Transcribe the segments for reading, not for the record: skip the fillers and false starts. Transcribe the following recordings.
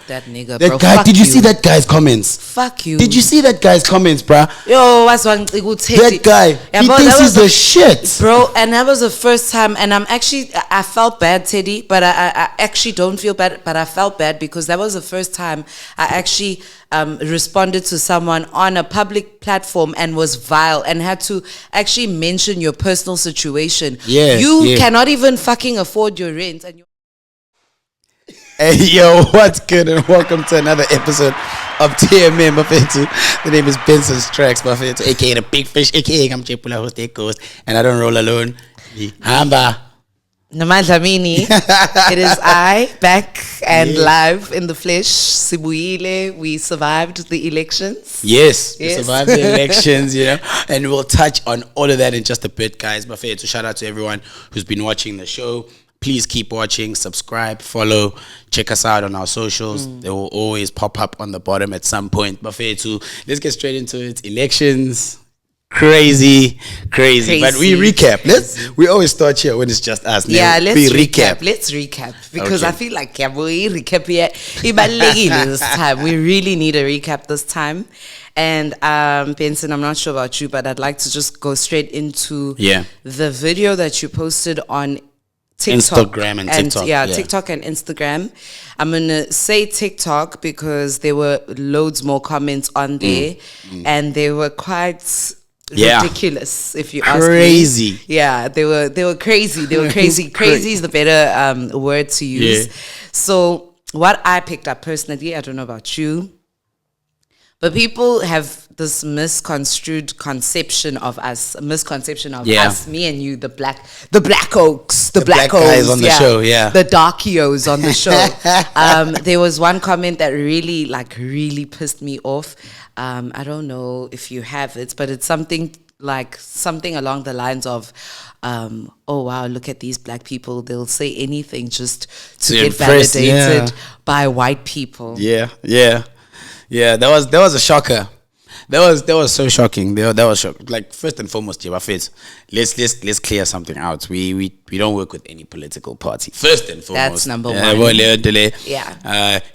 that nigga, That bro. guy, Fuck did you you. see that guy's comments? Fuck you. Did you see that guy's comments, bruh? Yo, what's one Teddy? That guy, he thinks he's the shit. Bro, and that was the first time, and I felt bad, Teddy, but I actually don't feel bad, but I felt bad because that was the first time I actually responded to someone on a public platform and was vile and had to actually mention your personal situation. You cannot even fucking afford your rent. And Hey, yo, what's good? And welcome to another episode of TMM, Mafetu. The name is Benson's Tracks, Mafetu, aka the Big Fish, aka I'm Chepula Host Coast, and I don't roll alone. Hamba. Namandla Mini. It is I, back and live in the flesh. Sibuile, we survived the elections. Yes, we survived the elections, you know, and we'll touch on all of that in just a bit, guys. Mafetu, shout out to everyone who's been watching the show. Please keep watching, subscribe, follow, check us out on our socials. They will always pop up on the bottom at some point. Mafetu, let's get straight into it. Elections. Crazy. But we recap. We always start here when it's just us. Yeah, let's recap. Let's recap because I feel like we recap here. This time we really need a recap this time. And Benson, I'm not sure about you, but I'd like to just go straight into the video that you posted on TikTok Instagram and TikTok. TikTok and Instagram. I'm going to say TikTok because there were loads more comments on there and they were quite ridiculous, if you ask me. Crazy. Yeah, they were crazy. They were crazy. Crazy is the better word to use. Yeah. So what I picked up personally, I don't know about you, but people have this misconstrued conception of us, us, me and you, the black oaks, the black guys on the show, the darkios on the show. There was one comment that really pissed me off. I don't know if you have it, but it's something along the lines of, oh wow, look at these black people. They'll say anything just to get validated by white people. Yeah, that was a shocker. That was so shocking. That was shocking. Like, first and foremost, let's clear something out. We don't work with any political party. First and foremost, that's number one.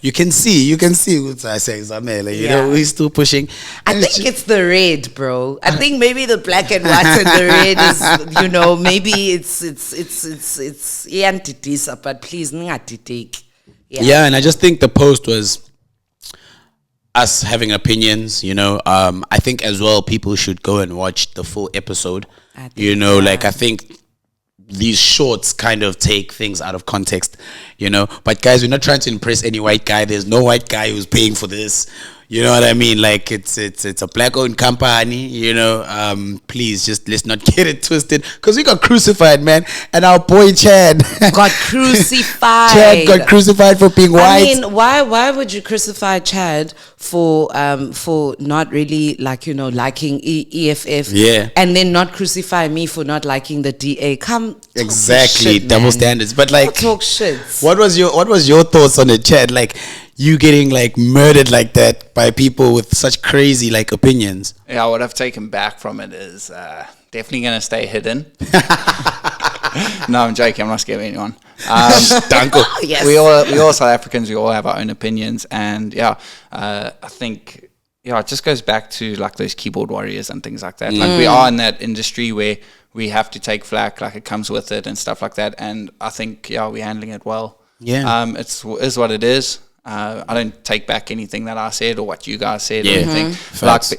You can see what I say, Zamela. You know, we're still pushing. I think it's the red, bro. I think maybe the black and white and the red is, you know, maybe it's but please, yeah, and I just think the post was us having opinions, you know. I think as well people should go and watch the full episode. I think these shorts kind of take things out of context, you know. But guys, we're not trying to impress any white guy. There's no white guy who's paying for this. You know what I mean? Like, it's a black-owned company, you know. Please, just let's not get it twisted. Because we got crucified, man. And our boy Chad got crucified. Chad got crucified for being white. I mean, why would you crucify Chad for not really, liking EFF? Yeah. And then not crucify me for not liking the DA? Exactly. Shit, double standards. But like, talk shit. What was your thoughts on it, Chad? Like, you getting like murdered like that by people with such crazy like opinions. Yeah, what I've taken back from it is definitely going to stay hidden. No, I'm joking. I'm not scared of anyone. Yes. We all South Africans. We all have our own opinions, and I think it just goes back to like those keyboard warriors and things like that. Like, we are in that industry where we have to take flack, like it comes with it and stuff like that. And I think we're handling it well. Yeah. It is what it is. I don't take back anything that I said or what you guys said or anything.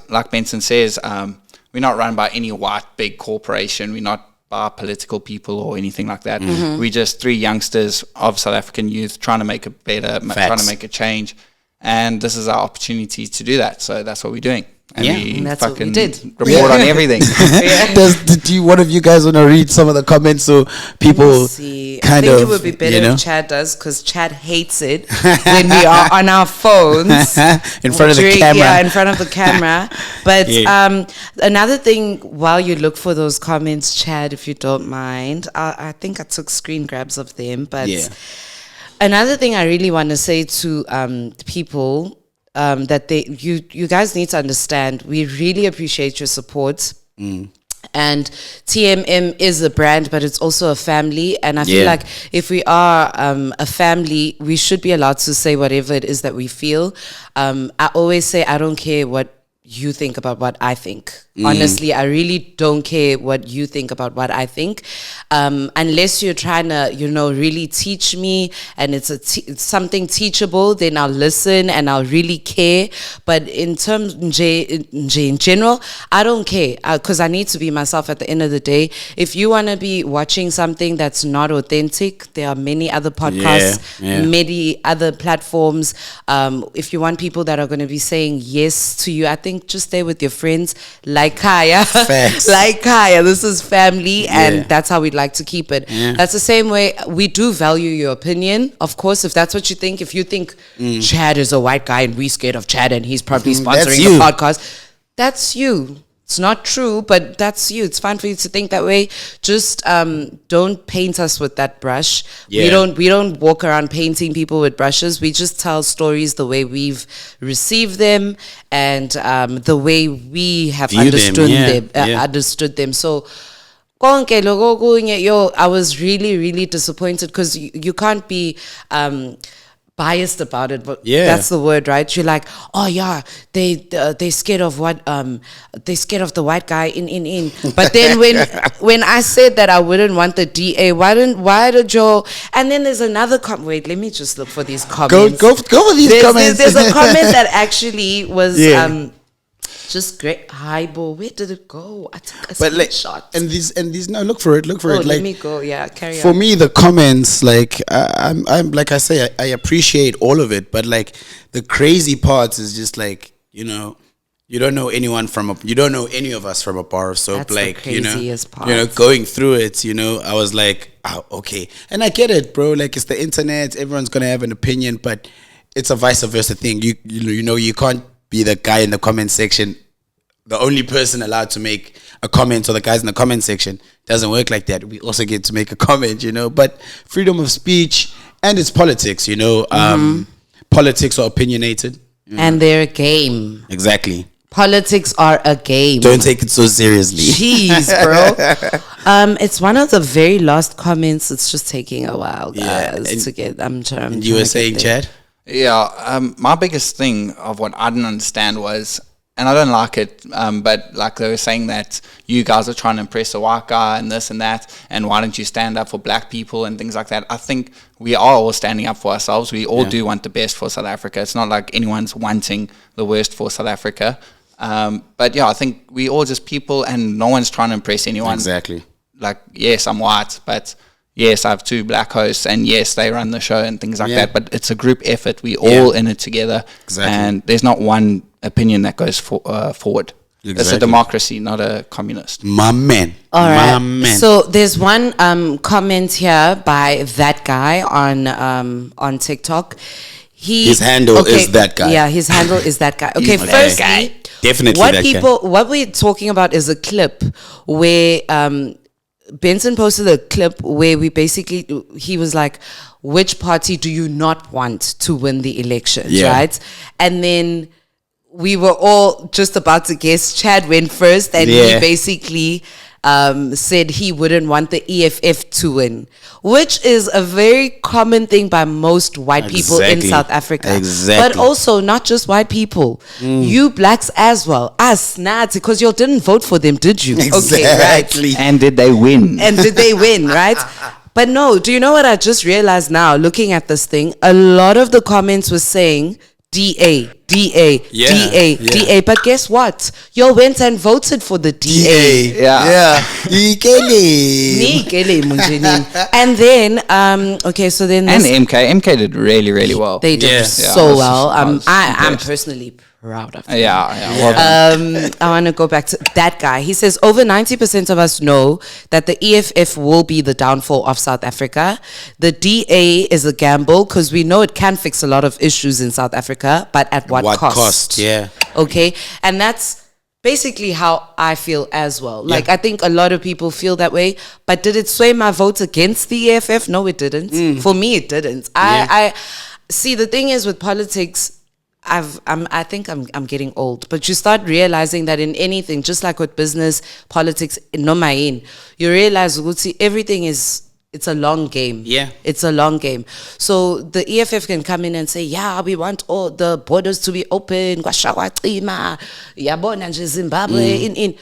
Like Benson says, we're not run by any white big corporation. We're not by political people or anything like that. We're just three youngsters of South African youth trying to make it better, trying to make a change. And this is our opportunity to do that. So that's what we're doing. And that's what we did. Report on everything. Do one of you guys want to read some of the comments so people I think it would be better if Chad does, because Chad hates it when we are on our phones in front of the camera. Yeah, in front of the camera. But another thing, while you look for those comments, Chad, if you don't mind, I think I took screen grabs of them. But another thing I really want to say to people. That you guys need to understand, we really appreciate your support. And TMM is a brand, but it's also a family. And I feel like if we are a family, we should be allowed to say whatever it is that we feel. I always say, I don't care what you think about what I think. Honestly, I really don't care what you think about what I think. Unless you're trying to, really teach me and it's something teachable, then I'll listen and I'll really care. But in terms, in general, I don't care because I need to be myself at the end of the day. If you want to be watching something that's not authentic, there are many other podcasts, many other platforms. If you want people that are going to be saying yes to you, I think just stay with your friends. Like Kaya. Facts. Like Kaya. This is family and that's how we'd like to keep it. That's the same way we do value your opinion. Of course, if that's what you think, if you think Chad is a white guy and we scared of Chad and he's probably sponsoring the podcast, that's you. It's not true, but that's you. It's fine for you to think that way. Just don't paint us with that brush. We don't walk around painting people with brushes. We just tell stories the way we've received them and the way we have understood them. So I was really, really disappointed because you can't be biased about it, but that's the word, right? You're like, oh yeah, they scared of what they scared of the white guy in. But then when I said that I wouldn't want the DA, why did you? And then there's another wait, let me just look for these comments. Go for these comments. There's a comment that actually was just great. Hi, Bo. Where did it go? I took a screenshot. And these. No, look for it. Look for it. Let me go. Yeah, carry on. For me, the comments, like I'm like I say, I appreciate all of it, but like the crazy parts is just like you don't know anyone you don't know any of us from a bar of soap. That's like the craziest part. going through it. I was like, oh, okay, and I get it, bro. Like it's the internet. Everyone's gonna have an opinion, but it's a vice versa thing. You can't be the guy in the comment section, the only person allowed to make a comment, or the guys in the comment section. Doesn't work like that. We also get to make a comment, but freedom of speech, and it's politics, politics are opinionated. And they're a game. Exactly. Politics are a game. Don't take it so seriously. Jeez, bro. It's one of the very last comments. It's just taking a while, guys, to get. You were saying, Chad? Yeah, my biggest thing of what I didn't understand was, and I don't like it, but like they were saying that you guys are trying to impress a white guy and this and that, and why don't you stand up for black people and things like that. I think we are all standing up for ourselves. We all do want the best for South Africa. It's not like anyone's wanting the worst for South Africa. But yeah, I think we all just people, and no one's trying to impress anyone. Exactly. Like, yes, I'm white, but yes, I have 2 black hosts, and yes, they run the show and things like that. But it's a group effort. We all in it together. Exactly. And there's not one opinion that goes forward. Exactly. It's a democracy, not a communist. My man. All right. My man. So there's one comment here by that guy on TikTok. His handle is that guy. Yeah, his handle is that guy. Okay, firstly, definitely what we're talking about is a clip where Benson posted a clip where he was like, which party do you not want to win the elections, right? And then we were all just about to guess. Chad went first, and he basically said he wouldn't want the EFF to win, which is a very common thing by most white people in South Africa. But also not just white people, you blacks as well, us, Nats, because you didn't vote for them, did you? Exactly. Okay, right. And did they win? Right? But no, do you know what I just realized now, looking at this thing? A lot of the comments were saying DA. But guess what? You went and voted for the DA. And then, okay, so then... And MK did really, really well. They did so well. I'm personally proud of them. I want to go back to that guy. He says, over 90% of us know that the EFF will be the downfall of South Africa. The DA is a gamble because we know it can fix a lot of issues in South Africa, but at what cost? Yeah. Okay. And that's basically how I feel as well. Like, I think a lot of people feel that way, but did it sway my vote against the EFF? No, it didn't. For me, it didn't. I see, the thing is with politics, I think I'm getting old, but you start realizing that in anything, just like with business, politics, no main, you realize everything it's a long game. Yeah. It's a long game. So the EFF can come in and say, yeah, we want all the borders to be open. Zimbabwe.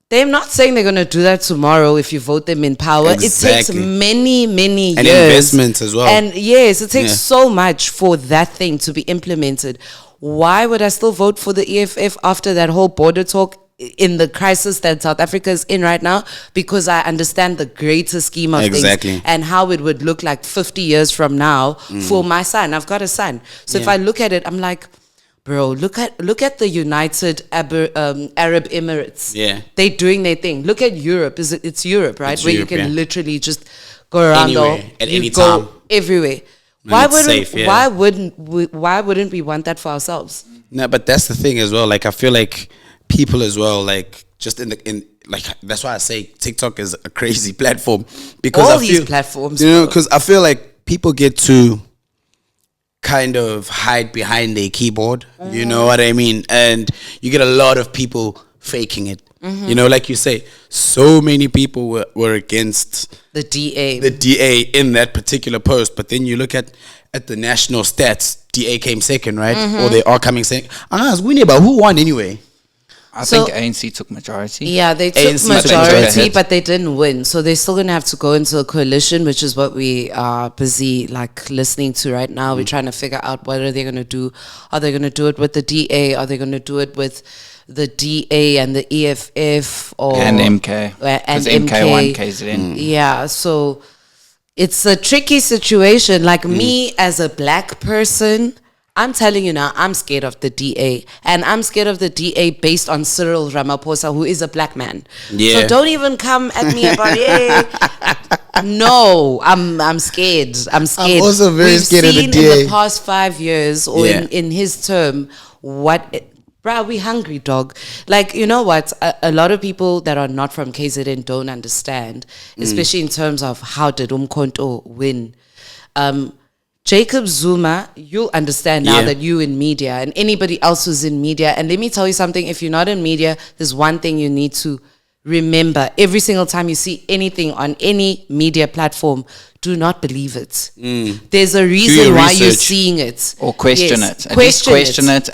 They're not saying they're going to do that tomorrow if you vote them in power. Exactly. It takes many, many years. And investments as well. And yes, it takes so much for that thing to be implemented. Why would I still vote for the EFF after that whole border talk in the crisis that South Africa is in right now? Because I understand the greater scheme of things and how it would look like 50 years from now for my son. I've got a son. So if I look at it, I'm like, bro, look at the United Arab Emirates. Yeah, they're doing their thing. Look at Europe. It's Europe, right? It's where Europe, you can literally just go around anywhere, at any go time, everywhere. Why wouldn't we want that for ourselves? No, but that's the thing as well. Like I feel like people as well, like just in like that's why I say TikTok is a crazy platform because all these platforms, because I feel like people get to kind of hide behind a keyboard, you know what I mean? And you get a lot of people faking it. You know, like you say, so many people were against the DA in that particular post. But then you look at the national stats, DA came second, right? Or they are coming second. But who won anyway? I think ANC took majority. Yeah, they took majority, but they didn't win. So they're still going to have to go into a coalition, which is what we are busy like listening to right now. We're trying to figure out what are they going to do. Are they going to do it with the DA? Are they going to do it with the DA and the EFF and MK? Because MK won KZN. Yeah, so it's a tricky situation. Like me as a black person, I'm telling you now, I'm scared of the DA. And I'm scared of the DA based on Cyril Ramaphosa, who is a black man. Yeah. So don't even come at me about, no, I'm scared. I'm scared. I'm also very scared of the DA. We've seen in the past 5 years, or in his term, bruh, we hungry, dog. Like, you know what? A lot of people that are not from KZN don't understand, especially in terms of how did Umkhonto win. Jacob Zuma, you'll understand now that you in media and anybody else who's in media. And let me tell you something, if you're not in media, there's one thing you need to remember. Every single time you see anything on any media platform, do not believe it. There's a reason why you're seeing it. Or question it. At least question it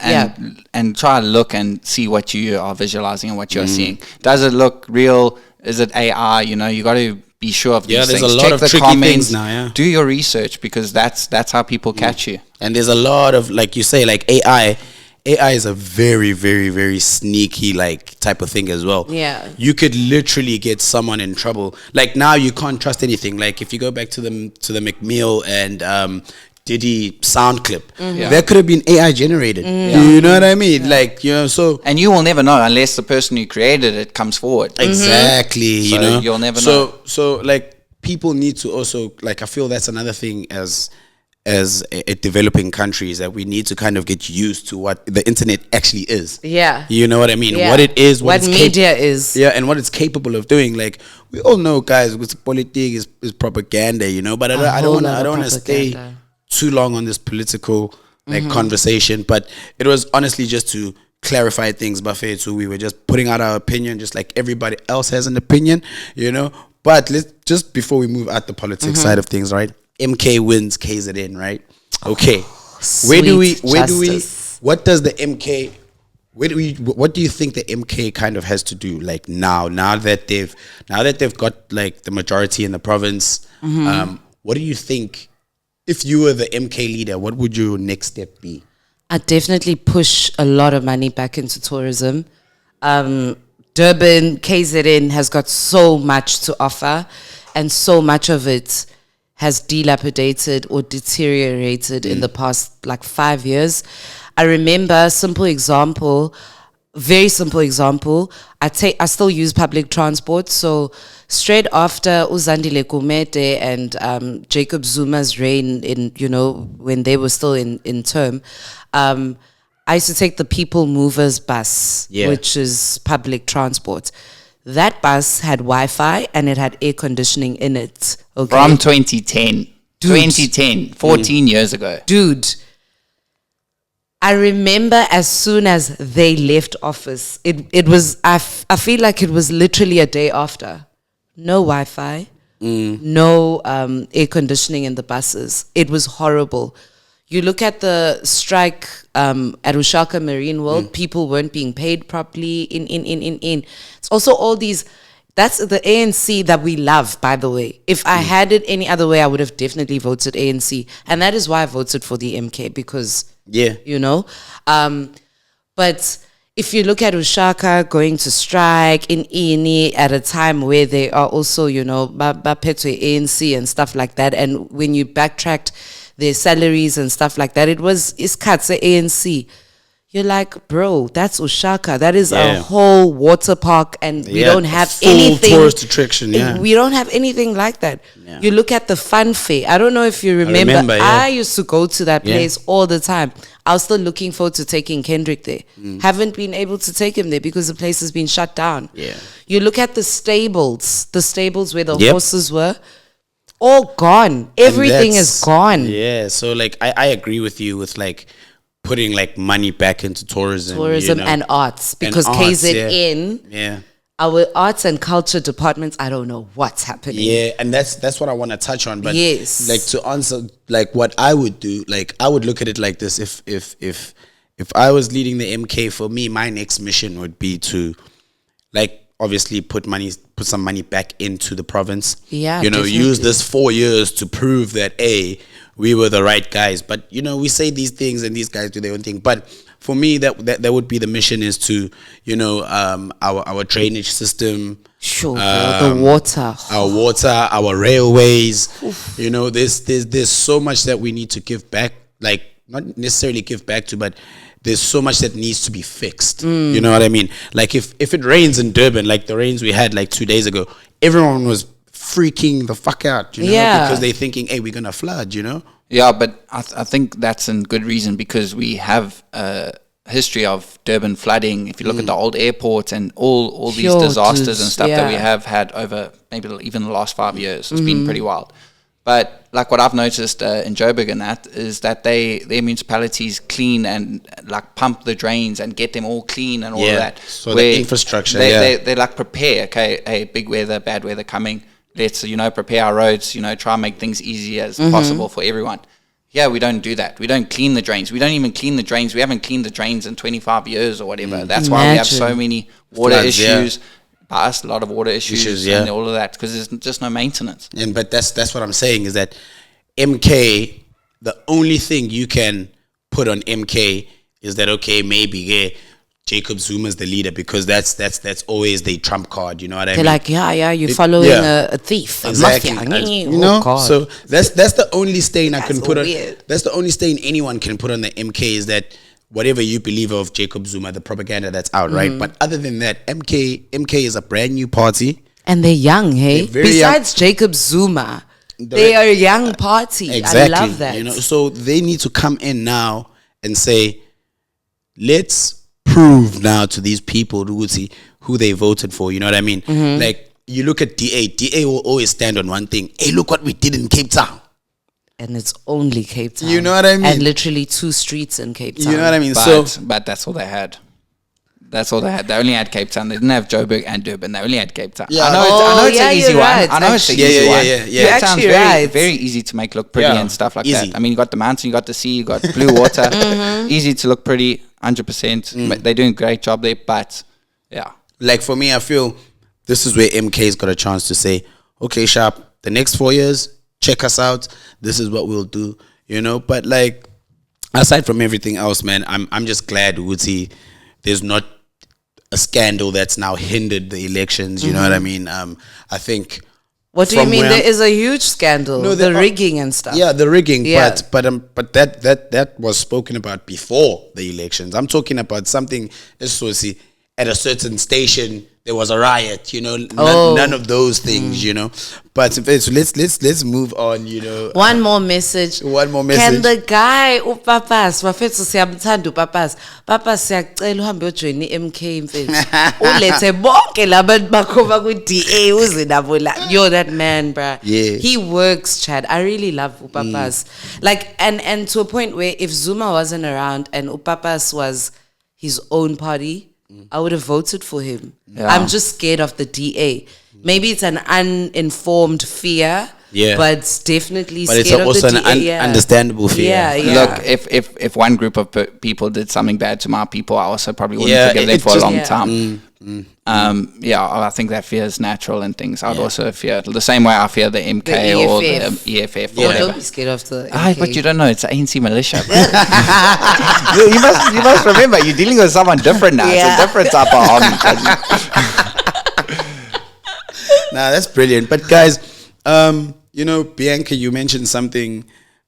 and try to look and see what you are visualizing and what you're seeing. Does it look real? Is it AI? You know, you got to be sure of these things. There's a lot Check of the tricky comments, things now, do your research, because that's how people catch you. And there's a lot of, like you say, like AI is a very, very, very sneaky like type of thing as well. Yeah. You could literally get someone in trouble. Like now you can't trust anything. Like if you go back to the McMill and Diddy sound clip, that could have been AI generated. You know what I mean? Like, you know, so. And you will never know unless the person who created it comes forward. Exactly. You So know, you'll never know. So like people need to also, like, I feel that's another thing as a developing country, is that we need to kind of get used to what the internet actually is. Yeah. You know what I mean? What it is, what media is. Yeah, and what it's capable of doing. Like, we all know, guys, with politics is propaganda, you know, but I don't want to stay too long on this political conversation. But it was honestly just to clarify things, Buffet. So we were just putting out our opinion, just like everybody else has an opinion, you know. But let's just, before we move out the politics side of things, right? MK wins KZN, right? Okay. What do you think the MK kind of has to do, like now that they've got like the majority in the province? What do you think, if you were the MK leader, what would your next step be? I'd definitely push a lot of money back into tourism. Durban, KZN has got so much to offer, and so much of it has dilapidated or deteriorated in the past like 5 years. I remember, very simple example, I still use public transport. So straight after Uzandile Kumete and Jacob Zuma's reign, in, you know, when they were still in term, I used to take the People Movers bus, which is public transport. That bus had Wi-Fi and it had air conditioning in it. Okay? From 2010. 14 years ago. Dude, I remember as soon as they left office, it was, I feel like it was literally a day after. No Wi-Fi, no air conditioning in the buses. It was horrible. You look at the strike at Ushaka Marine World, people weren't being paid properly. It's also all these, that's the ANC that we love, by the way. If I had it any other way, I would have definitely voted ANC. And that is why I voted for the MK, because, you know. But if you look at Ushaka going to strike in Ini at a time where they are also, you know, Bapetwe ANC and stuff like that, and when you backtracked their salaries and stuff like that, it was Iskatse ANC. You're like, bro, that's Ushaka. That is a whole water park, and we don't have anything. Tourist attraction, We don't have anything like that. Yeah. You look at the fun fair. I don't know if you remember. I used to go to that place all the time. I was still looking forward to taking Kendrick there. Haven't been able to take him there because the place has been shut down. Yeah. You look at the stables where the horses were. All gone. Everything is gone. Yeah. So like I agree with you with like putting like money back into tourism, you know? and arts, because KZN, our arts and culture departments, I don't know what's happening. Yeah, and that's what I want to touch on. But like to answer, like what I would do, like I would look at it like this: if I was leading the MK, for me, my next mission would be to, like, obviously put some money back into the province. Yeah, you know, use this 4 years to prove that we were the right guys. But you know, we say these things and these guys do their own thing. But for me, that would be the mission, is to, you know, our drainage system, the water, our railways. Oof. You know, there's so much that we need to give back. Like, not necessarily give back to, but there's so much that needs to be fixed. You know what I mean? Like if it rains in Durban, like the rains we had like 2 days ago, everyone was freaking the fuck out, you know, because they're thinking, hey, we're gonna flood, you know. Yeah, but I think that's a good reason, because we have a history of Durban flooding. If you look at the old airports and all these disasters and stuff that we have had over maybe even the last 5 years, it's been pretty wild. But like what I've noticed in Joburg and that is that their municipalities clean and like pump the drains and get them all clean and all of that. So the infrastructure, they like prepare. Okay, hey, big weather, bad weather coming. Let's, you know, prepare our roads. You know, try and make things easy as possible for everyone. Yeah, we don't do that. We don't clean the drains. We don't even clean the drains. We haven't cleaned the drains in 25 years or whatever. That's why we have so many water issues. By us, a lot of water issues and all of that, because there's just no maintenance. But that's what I'm saying, is that MK, the only thing you can put on MK is that, okay, maybe Jacob Zuma's the leader, because that's always the trump card, you know what I mean? They're like, you're following a thief, exactly. a mafia. You know, so that's the only stain I can put on. That's the only stain anyone can put on the MK, is that whatever you believe of Jacob Zuma, the propaganda that's out, right? But other than that, MK is a brand new party. And they're young, hey? Besides young. Jacob Zuma, they are a young party. Exactly. I love that. You know, so they need to come in now and say, let's prove now to these people who they voted for, you know what I mean? Like, you look at DA will always stand on one thing. Hey, look what we did in Cape Town. And it's only Cape Town. You know what I mean? And literally 2 streets in Cape Town. You know what I mean? But that's all they had. That's all they had. They only had Cape Town. They didn't have Joburg and Durban. They only had Cape Town. Yeah. I know it's an easy one. Right. I know it's an easy one. Yeah. You're Cape Town's very easy to make look pretty and stuff like that. I mean, you got the mountain, you got the sea, you got blue water. Easy to look pretty, 100%. They're doing a great job there, but yeah. Like for me, I feel this is where MK's got a chance to say, okay, Sharp, the next 4 years, check us out. This is what we'll do, you know. But like, aside from everything else, man, I'm just glad there's not a scandal that's now hindered the elections. You know what I mean? I think. What do you mean? There is a huge scandal. No, the rigging and stuff. Yeah, the rigging. Yeah. But that was spoken about before the elections. I'm talking about something at a certain station there was a riot, you know, none of those things, you know. But let's move on, you know. One more message. Can the guy uPapas wafethu siyamthanda uPapas. Papas siyacela uhambe ujoin iMK mfethu. Ulethe bonke labantu bakhoma kuDA uze nabo la. You're that man, bruh. Yeah. He works, Chad. I really love uPapas. Like and to a point where if Zuma wasn't around and uPapas was his own party, I would have voted for him. Yeah. I'm just scared of the DA. Maybe it's an uninformed fear, but it's definitely scared it's also of the DA. understandable fear. Yeah. Look, if one group of people did something bad to my people, I also probably wouldn't forgive them for a long time. I think that fear is natural and things. I'd also fear the same way I fear the MK or the EFF or whatever. Don't be scared of the MK. But you don't know, it's the ANC militia. you must remember, you're dealing with someone different now. It's a different type of army. Nah, that's brilliant. But guys, you know, Bianca, you mentioned something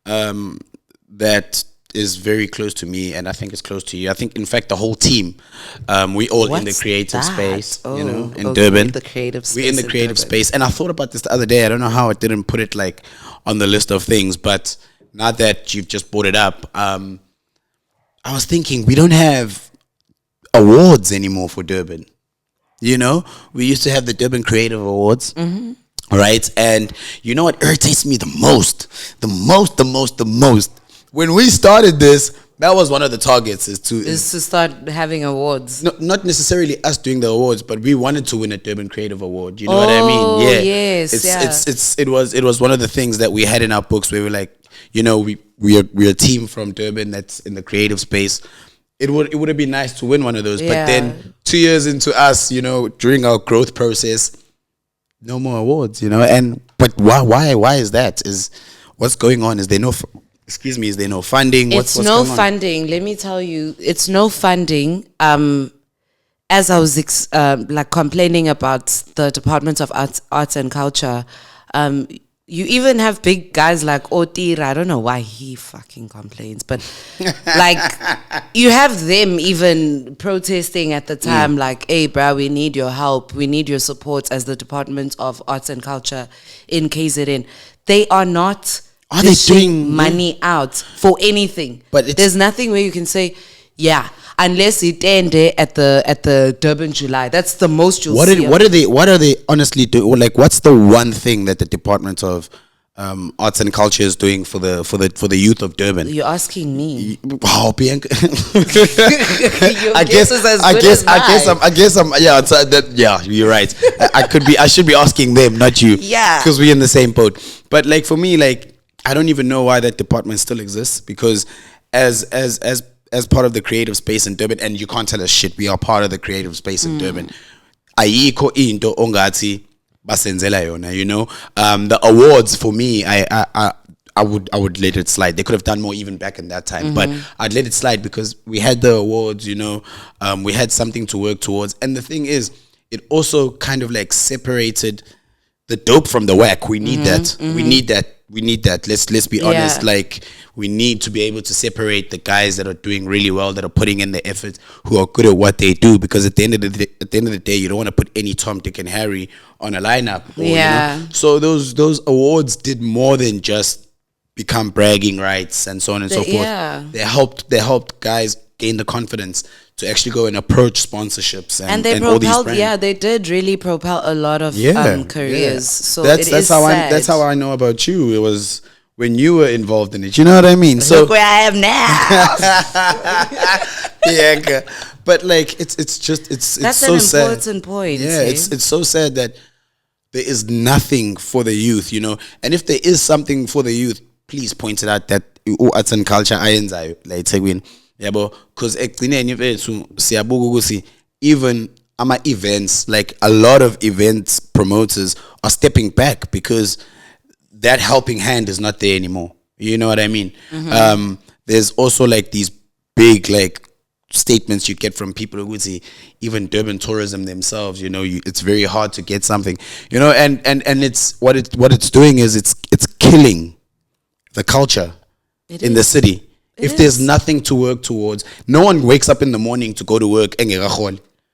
that is very close to me, and I think it's close to you. I think, in fact, the whole team, we all in the creative space, you know, in Durban. The creative space. We're in the creative space. And I thought about this the other day. I don't know how I didn't put it like on the list of things, but now that you've just brought it up, I was thinking we don't have awards anymore for Durban. You know, we used to have the Durban Creative Awards, right? And you know what irritates me the most? When we started this, that was one of the targets is to start having awards. No, not necessarily us doing the awards, but we wanted to win a Durban Creative Award. You know what I mean? Yeah. Yes. It was one of the things that we had in our books where we're like, you know, we're a team from Durban that's in the creative space. It would have been nice to win one of those, but then 2 years into us, you know, during our growth process, no more awards, you know. But why is that? Is what's going on? Is there no funding? It's no funding. Let me tell you, it's no funding. As I was complaining about the Department of Arts and Culture, you even have big guys like Otir. I don't know why he fucking complains, but like you have them even protesting at the time, like, hey, bruh, we need your help. We need your support as the Department of Arts and Culture in KZN. They are not dishing money out for anything. But there's nothing where you can say, unless it ended at the Durban July. That's the most you'll see. What are they honestly doing? Like, what's the one thing that the Department of Arts and Culture is doing for the youth of Durban? You're asking me. Wow, Bianca. You're right. I should be asking them, not you. Yeah. Because we're in the same boat. But like for me, like I don't even know why that department still exists, because as part of the creative space in Durban, and you can't tell us shit, we are part of the creative space in Durban. Ayikho into ongati basenzela yona, you know. The awards for me, I would let it slide. They could have done more even back in that time, but I'd let it slide because we had the awards, you know. We had something to work towards, and the thing is, it also kind of like separated the dope from the whack. We need that. We need that. Let's be honest. Like, we need to be able to separate the guys that are doing really well, that are putting in the effort, who are good at what they do. Because at the end of the day, you don't want to put any Tom, Dick, and Harry on a lineup. Or, you know? So those awards did more than just become bragging rights and so on and so forth. They helped guys gain the confidence to actually go and approach sponsorships and they propelled, all these brands. They did really propel a lot of careers. So that's how I know about you. It was when you were involved in it. You know what I mean? So look where I am now. But like it's that's so sad. That's an important point. Yeah, it's so sad that there is nothing for the youth, you know. And if there is something for the youth, please point it out that arts and culture ayenzayo like Tegwin. Because even events, like a lot of events promoters are stepping back because that helping hand is not there anymore. You know what I mean? There's also like these big like statements you get from people who would say, even Durban tourism themselves, you know, it's very hard to get something, you know, and it's what it's doing is it's killing the culture in the city. If there's nothing to work towards, no one wakes up in the morning to go to work.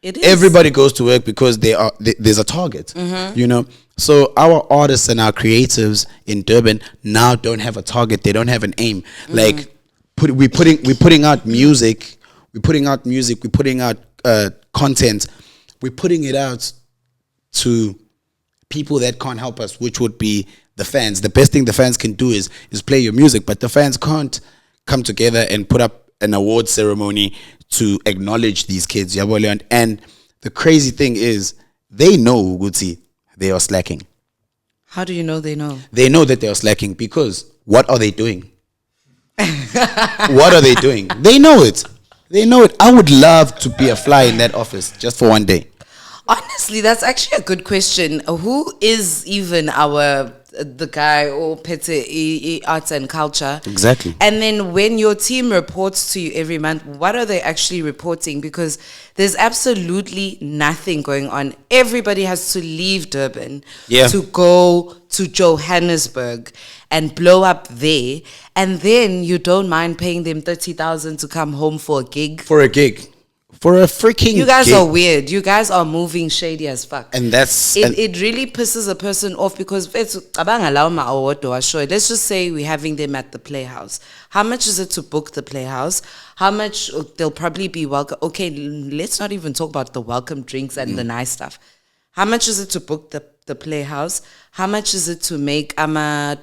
It is. Everybody goes to work because there's a target, you know. So our artists and our creatives in Durban now don't have a target. They don't have an aim. Like we're putting out music. We're putting out content. We're putting it out to people that can't help us, which would be the fans. The best thing the fans can do is play your music, but the fans can't come together and put up an award ceremony to acknowledge these kids. Yabo. And the crazy thing is, they know, Guti, they are slacking. How do you know they know? They know that they are slacking because what are they doing? What are they doing? They know it. They know it. I would love to be a fly in that office just for one day. Honestly, that's actually a good question. Who is even the guy or Pete arts and culture? Exactly. And then when your team reports to you every month, what are they actually reporting? Because there's absolutely nothing going on. Everybody has to leave Durban to go to Johannesburg and blow up there. And then you don't mind paying them 30,000 to come home for a gig. For a freaking You guys gig. are weird. You guys are moving shady as fuck. And that's... It really pisses a person off because let's just say we're having them at the Playhouse. How much is it to book the Playhouse? How much they'll probably be welcome? Okay, let's not even talk about the welcome drinks and the nice stuff. How much is it to book the Playhouse? How much is it to make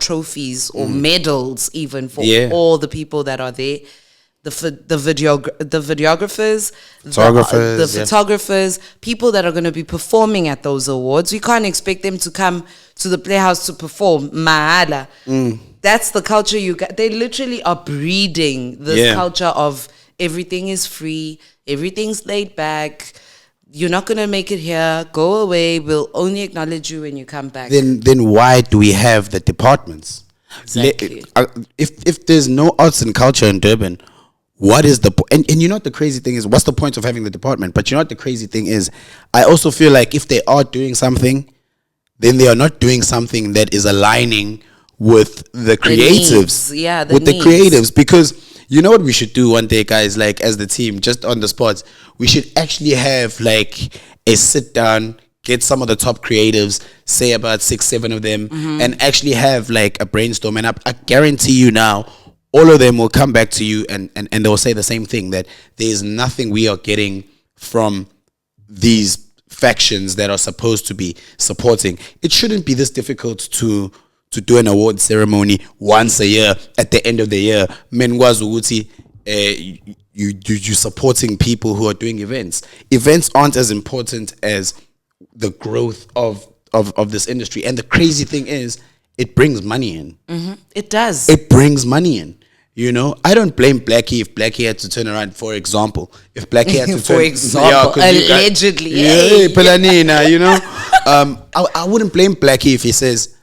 trophies or medals even for all the people that are there? The videographers, the photographers, people that are going to be performing at those awards. We can't expect them to come to the Playhouse to perform. Mahala. That's the culture you got. They literally are breeding this culture of everything is free, everything's laid back. You're not going to make it here. Go away. We'll only acknowledge you when you come back. Then why do we have the departments? Exactly. If there's no arts and culture in Durban, what is the point? And you know what the crazy thing is? What's the point of having the department? But you know what the crazy thing is? I also feel like if they are doing something, then they are not doing something that is aligning with the creatives. The creatives. Because you know what we should do one day, guys, like as the team, just on the spot, we should actually have like a sit down, get some of the top creatives, say about 6-7 of them, and actually have like a brainstorm. And I guarantee you now, all of them will come back to you and they'll say the same thing, that there is nothing we are getting from these factions that are supposed to be supporting. It shouldn't be this difficult to do an award ceremony once a year at the end of the year. You supporting people who are doing events. Events aren't as important as the growth of this industry. And the crazy thing is, it brings money in. It does. It brings money in. You know, I don't blame Blackie if Blackie had to turn around, for example. If Blackie had to for example, allegedly. You know. I wouldn't blame Blackie if he says,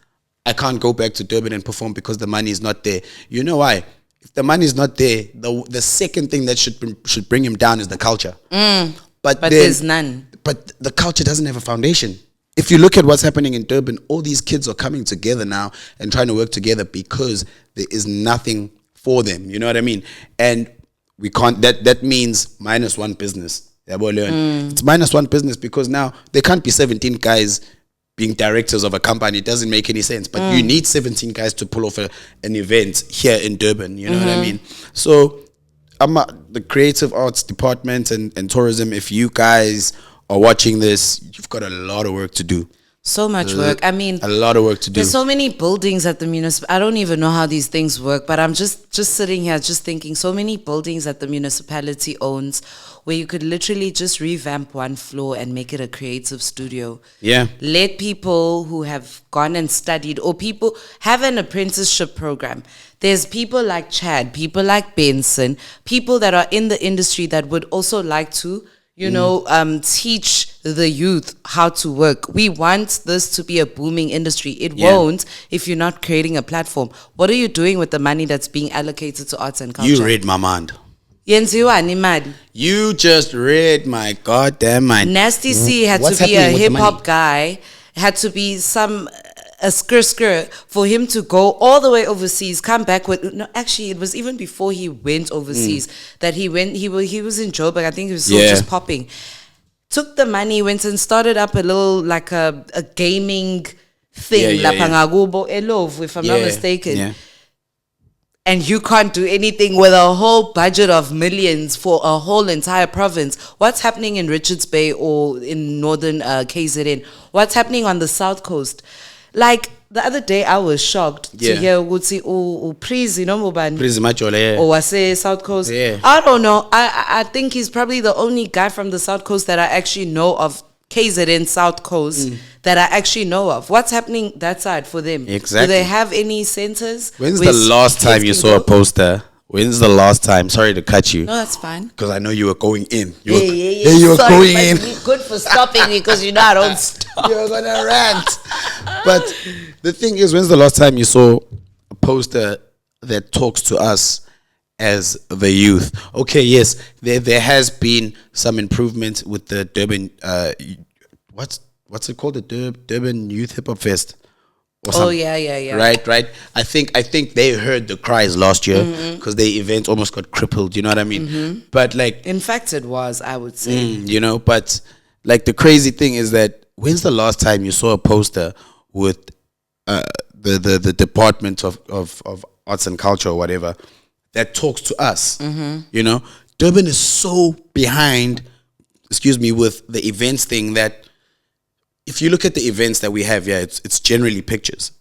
I can't go back to Durban and perform because the money is not there. You know why? If the money is not there, the second thing that should bring him down is the culture. But there's none. But the culture doesn't have a foundation. If you look at what's happening in Durban, all these kids are coming together now and trying to work together because there is nothing for them. You know what I mean? And we can't, that means -1 business. It's -1 business because now there can't be 17 guys being directors of a company. It doesn't make any sense. But you need 17 guys to pull off an event here in Durban. You know what I mean? So the creative arts department and tourism, if you guys are watching this, you've got a lot of work to do. So much work. I mean, a lot of work to do. There's so many buildings at the municipality. I don't even know how these things work, but I'm just sitting here just thinking, so many buildings that the municipality owns where you could literally just revamp one floor and make it a creative studio. Yeah. Let people who have gone and studied, or people have an apprenticeship program. There's people like Chad, people like Benson, people that are in the industry that would also like to, teach the youth how to work. We want this to be a booming industry. It won't if you're not creating a platform. What are you doing with the money that's being allocated to arts and culture? You read my mind. You just read my goddamn mind. Nasty C had to be a hip-hop guy, had to be a skr for him to go all the way overseas, come back with, no, actually it was even before he went overseas that he was in Joburg. I think he was still just popping, took the money, went and started up a little like a gaming thing, lapha ngakubo eLovu, if I'm not mistaken. Yeah. And you can't do anything with a whole budget of millions for a whole entire province. What's happening in Richards Bay or in northern KZN? What's happening on the south coast? Like the other day, I was shocked to hear Gutsi Priz, you know, or was South Coast. Yeah. I don't know. I think he's probably the only guy from the South Coast that I actually know of. KZN South Coast that I actually know of. What's happening that side for them? Exactly. Do they have any centers? When's the last time you saw a poster? When's the last time? Sorry to cut you. No, that's fine. Because I know you were going in. You were going in. Good for stopping me because you know I don't stop. You're going to rant. But the thing is, when's the last time you saw a poster that talks to us as the youth? Okay, yes, there has been some improvement with the Durban, what's it called? The Durban Youth Hip Hop Fest. Oh yeah. Right. I think they heard the cries last year because their event almost got crippled. You know what I mean? But like, in fact, it was. I would say. You know, but like the crazy thing is that when's the last time you saw a poster with the Department of Arts and Culture or whatever that talks to us? You know, Durban is so behind. With the events thing that. If you look at the events that we have, it's generally pictures.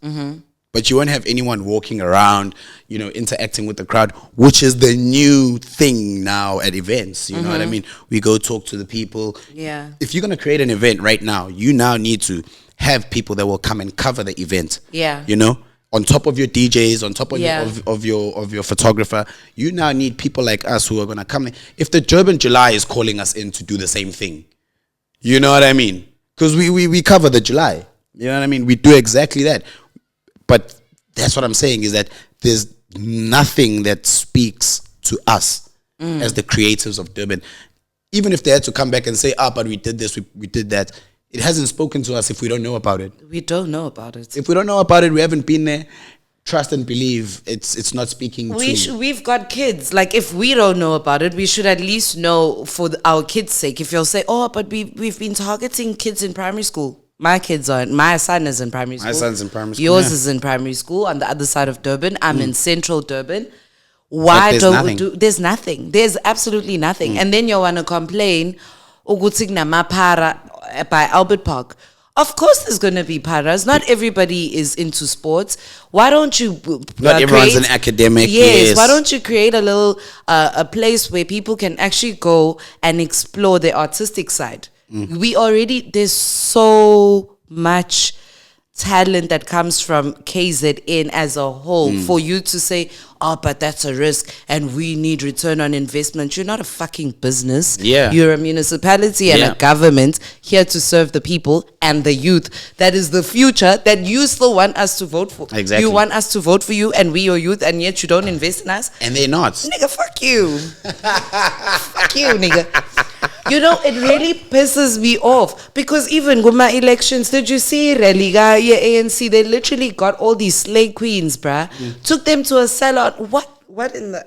But you won't have anyone walking around, you know, interacting with the crowd, which is the new thing now at events. You know what I mean? We go talk to the people. Yeah. If you're going to create an event right now, you now need to have people that will come and cover the event. Yeah. You know? On top of your DJs, on top of your photographer, you now need people like us who are going to come in. If the Durban July is calling us in to do the same thing, you know what I mean? Because we cover the July. You know what I mean? We do exactly that. But that's what I'm saying is that there's nothing that speaks to us as the creatives of Durban. Even if they had to come back and say, but we did this, we did that. It hasn't spoken to us if we don't know about it. We don't know about it. If we don't know about it, we haven't been there. Trust and believe it's not speaking we've got kids. Like, if we don't know about it, we should at least know for our kids' sake. If you'll say, but we've been targeting kids in primary school. My son is in primary school. My son's in primary school. Yours is in primary school on the other side of Durban. I'm in central Durban. Why don't we do? There's nothing. There's absolutely nothing. And then you want to complain, by Albert Park. Of course there's going to be paras. Not everybody is into sports. Why don't you not everyone's an academic. Yes. Why don't you create a little a place where people can actually go and explore their artistic side? There's so much talent that comes from KZN as a whole. For you to say, but that's a risk and we need return on investment. You're not a fucking business. Yeah. You're a municipality and a government here to serve the people and the youth. That is the future that you still want us to vote for. Exactly. You want us to vote for you and we your youth, and yet you don't invest in us. And they're not. Nigga, fuck you. Fuck you, nigga. You know, it really pisses me off because even with my elections, did you see Religa, ANC? They literally got all these slay queens, bruh. Took them to a salon. What in the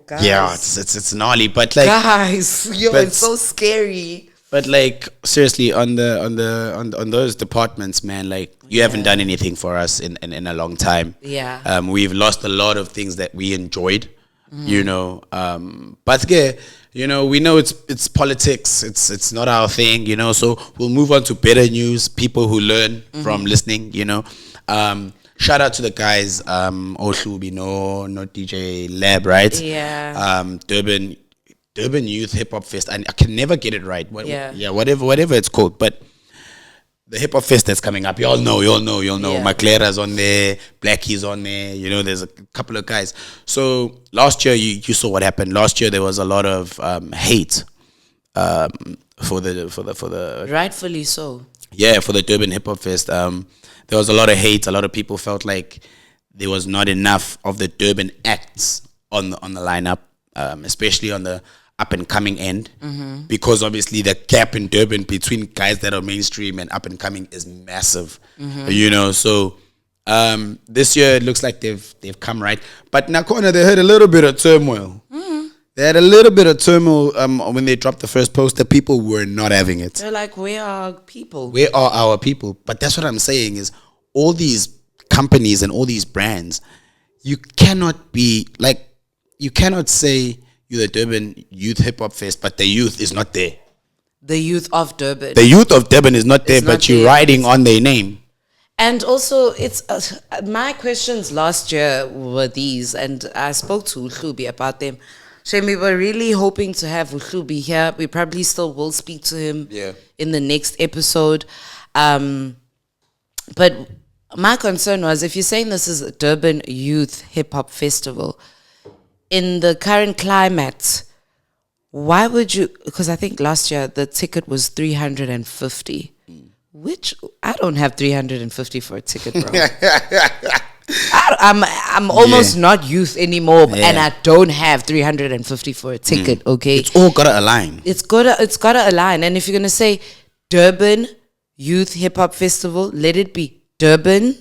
guys? Yeah, it's gnarly, but like guys, it's so scary. But like seriously, on those departments, man, like you haven't done anything for us in a long time. Yeah. We've lost a lot of things that we enjoyed. You know, but yeah, you know, we know it's politics. It's not our thing, you know. So we'll move on to better news. People who learn from listening, you know. Shout out to the guys, Ohlubi, no DJ Lab, right? Yeah. Durban Youth Hip Hop Fest. I can never get it right. Whatever it's called, but. The Hip Hop Fest that's coming up, you all know. Yeah. Maclera's on there, Blackie's on there. You know, there's a couple of guys. So last year, you saw what happened. Last year there was a lot of hate for the rightfully so. Yeah, for the Durban Hip Hop Fest. There was a lot of hate. A lot of people felt like there was not enough of the Durban acts on the lineup, especially on the up and coming end, because obviously the gap in Durban between guys that are mainstream and up and coming is massive, you know. So this year it looks like they've come right, but Nakona, they had a little bit of turmoil. They had a little bit of turmoil when they dropped the first poster. People were not having it. They're like, where are people? Where are our people? But that's what I'm saying is all these companies and all these brands, you cannot say you're the Durban Youth Hip Hop Fest, but the youth is not there. The youth of Durban. The youth of Durban is not there, but you're riding on their name. And also, it's my questions last year were these, and I spoke to Uhlubi about them. Shame, we were really hoping to have Uhlubi here. We probably still will speak to him in the next episode. But my concern was, if you're saying this is a Durban Youth Hip Hop Festival, in the current climate, why would you? Because I think last year the ticket was 350, which I don't have 350 for a ticket, bro. I'm almost not youth anymore, and I don't have 350 for a ticket. Okay, it's all gotta align. It's gotta align. And if you're gonna say Durban Youth Hip Hop Festival, let it be Durban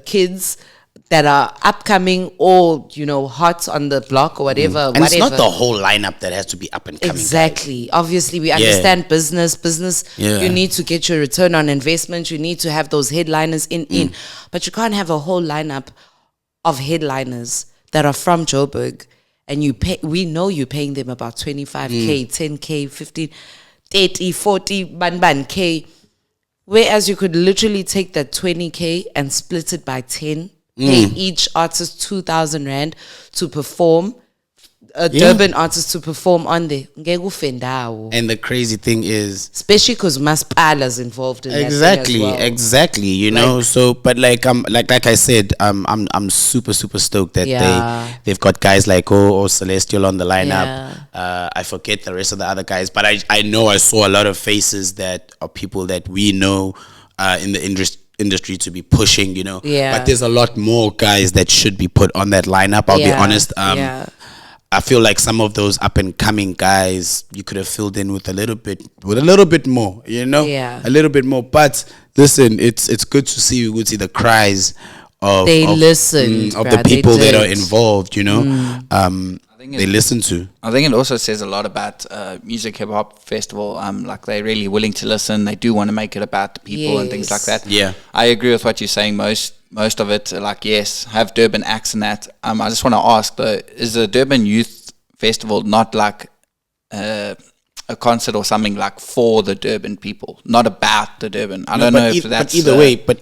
kids that are upcoming or, hot on the block or whatever. And it's not the whole lineup that has to be up and coming. Exactly. Guys. Obviously, we understand business. You need to get your return on investment. You need to have those headliners in. But you can't have a whole lineup of headliners that are from Joburg, and we know you're paying them about 25K, 10K, 15, 30, 40, ban K. Whereas you could literally take that 20K and split it by 10, pay each artist 2,000 Rand to perform, a Durban artist to perform on there. And the crazy thing is, especially because Maspala's involved in that thing as well. Exactly. So, but like I said, I'm super stoked that they've got guys like Celestial on the lineup. I forget the rest of the other guys, but I know I saw a lot of faces that are people that we know in the industry to be pushing, but there's a lot more guys that should be put on that lineup. I'll be honest. I feel like some of those up and coming guys you could have filled in with a little bit more, a little bit more. But listen, it's good to see the cries of the people that are involved. They listen to. I think it also says a lot about Music Hip Hop Festival. Like they're really willing to listen. They do want to make it about the people and things like that. Yeah, I agree with what you're saying. Most of it, like, yes, have Durban acts and that. I just want to ask though, is the Durban Youth Festival not like a concert or something like for the Durban people, not about the Durban? I don't know if that's. Either way, we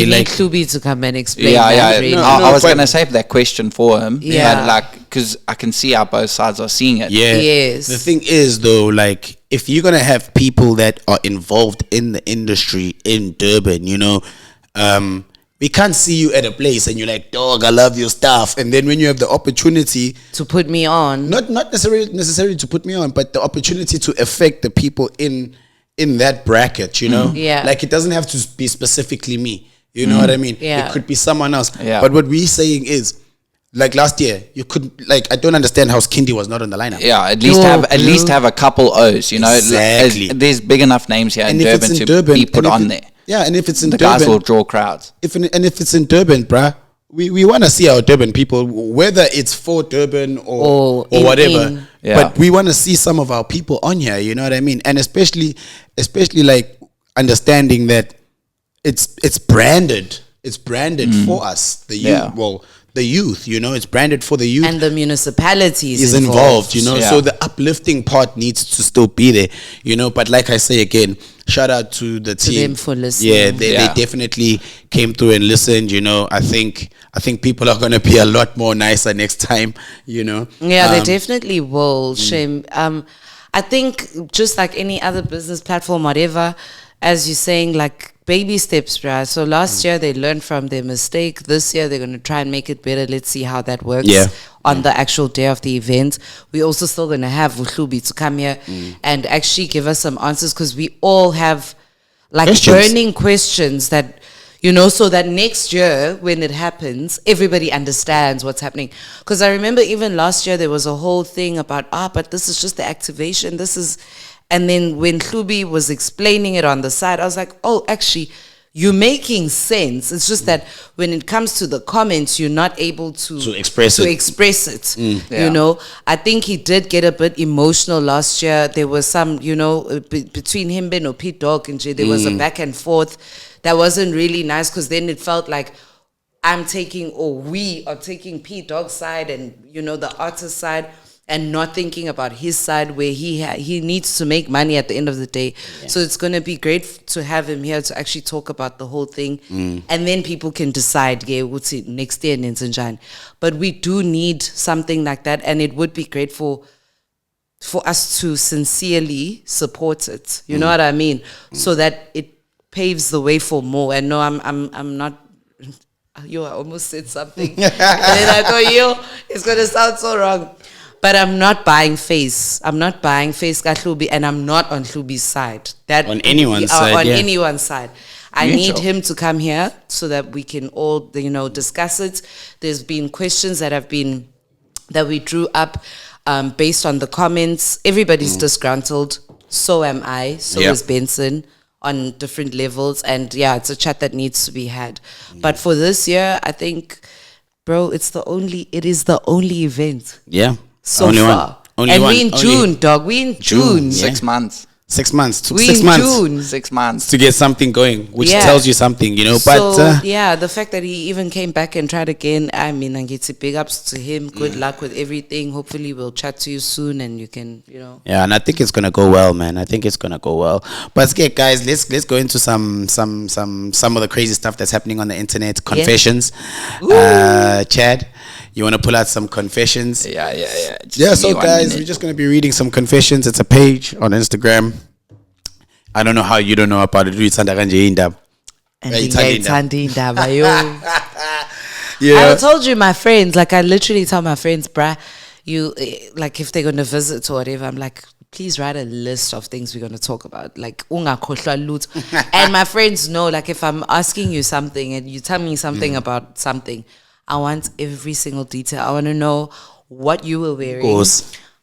need Klubi to come and explain. Really. I was going to save that question for him. Yeah, like, because I can see how both sides are seeing it. Yeah. Yes. The thing is though, like, if you're gonna have people that are involved in the industry in Durban, we can't see you at a place and you're like, dog, I love your stuff. And then when you have the opportunity to put me on, not necessarily to put me on, but the opportunity to affect the people in that bracket, like it doesn't have to be specifically me. You know what I mean? Yeah. It could be someone else. Yeah. But what we're saying is, like last year, you could, like, I don't understand how Skindi was not on the lineup. Yeah, at least have a couple O's. Exactly. There's big enough names here in Durban to be put on there. Yeah, and if it's in the Durban, guys will draw crowds. If it's in Durban, bruh, we want to see our Durban people, whether it's for Durban or whatever. Yeah. But we want to see some of our people on here. You know what I mean? And especially like understanding that it's branded. It's branded for us, the youth. Yeah. Well, the youth, it's branded for the youth, and the municipalities is involved. So the uplifting part needs to still be there. But like I say again, shout out to the team. To them for listening. Yeah, they definitely came through and listened. I think people are gonna be a lot more nicer next time. Yeah, they definitely will. Shame. I think just like any other business platform, whatever, as you're saying, like, baby steps, bruh. So last year they learned from their mistake. This year they're going to try and make it better. Let's see how that works on the actual day of the event. We're also still going to have Uhlubi to come here and actually give us some answers, because we all have like burning questions that, so that next year when it happens, everybody understands what's happening. Because I remember even last year there was a whole thing about, but this is just the activation. And then when Hlubi was explaining it on the side, I was like, oh, actually, you're making sense. It's just that when it comes to the comments, you're not able to express it. You know, I think he did get a bit emotional last year. There was some, you know, between him and Pete Dog and Jay, there was a back and forth that wasn't really nice, because then it felt like we are taking Pete Dog's side and, you know, the artist side, and not thinking about his side, where he needs to make money at the end of the day. Yeah. So it's going to be great to have him here to actually talk about the whole thing. And then people can decide, yeah, what's it next year in Zinjan. But we do need something like that, and it would be great for us to sincerely support it. You know what I mean? So that it paves the way for more. And no, I'm not... I almost said something. And then I thought, it's going to sound so wrong. But I'm not buying face. I'm not buying face Kahlubi, and I'm not on Hlubi's side. That on anyone's side. On anyone's side. I need him to come here so that we can all, you know, discuss it. There's been questions that we drew up based on the comments. Everybody's disgruntled. So am I. So is Benson, on different levels. And yeah, it's a chat that needs to be had. But for this year, I think, bro, it is the only event. Yeah. So only far. We in June, dog. We in June. 6 months. 6 months. Took 6 months. June. 6 months to get something going, which tells you something, you know. So, but the fact that he even came back and tried again, I mean, I get big ups to him. Good luck with everything. Hopefully, we'll chat to you soon, and you can, you know. Yeah, and I think it's gonna go well, man. I think it's gonna go well. But okay, guys, let's go into some of the crazy stuff that's happening on the internet. Confessions. Chad, you want to pull out some confessions? Yeah. So guys, we're just going to be reading some confessions. It's a page on Instagram. I don't know how you don't know about it. I told you, my friends, like I literally tell my friends, bruh, you, like if they're going to visit or whatever, I'm like, please write a list of things we're going to talk about. Like, and my friends know, like if I'm asking you something and you tell me something about something, I want every single detail. I want to know what you were wearing,